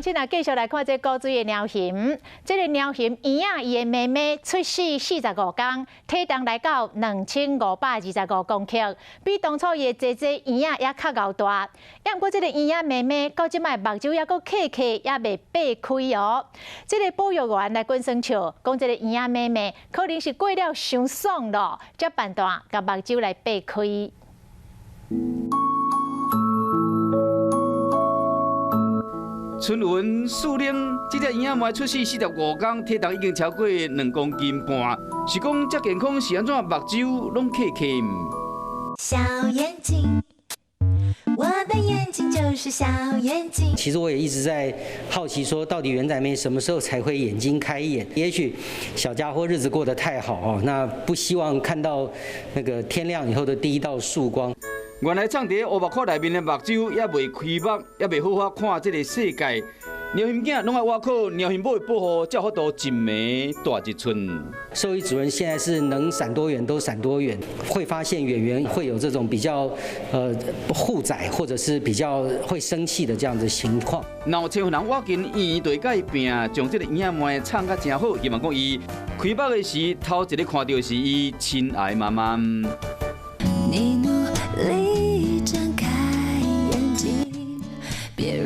现在继续来看这古水的鸟形，这个鸟形圆仔伊的妹妹出世45天，体重来到2525公克，比当初伊的姐姐圆仔也较高大。不过这个圆仔妹妹到即摆目睭也阁刻刻也未擘开哦。这个保育员来观赏笑，讲这个圆仔妹妹可能是过了伤爽咯，才办断甲目睭来擘开。 春文素玲，这只婴仔妹出世45天，体重已经超过2公斤半，是讲这健康是安怎目睭拢刻刻？小眼睛，我的眼睛就是小眼睛。其实我也一直在好奇，说到底元仔妹什么时候才会眼睛开眼？也许小家伙日子过得太好哦，那不希望看到那个天亮以后的第一道曙光。 原来藏伫乌目壳内面的目睭也未开目，也未好好看这个世界。鸟形囝拢爱外口鸟形母的保护，才有法度一暝大一寸。兽医主任现在是能闪多远都闪多远，会发现演员会有这种比较护崽或者是比较会生气的这样的情况。然后千户人挖进院就会甲伊拼，将这个婴仔妹藏甲真好，希望讲伊开目的时头一个看到是伊亲爱的妈妈。你努力。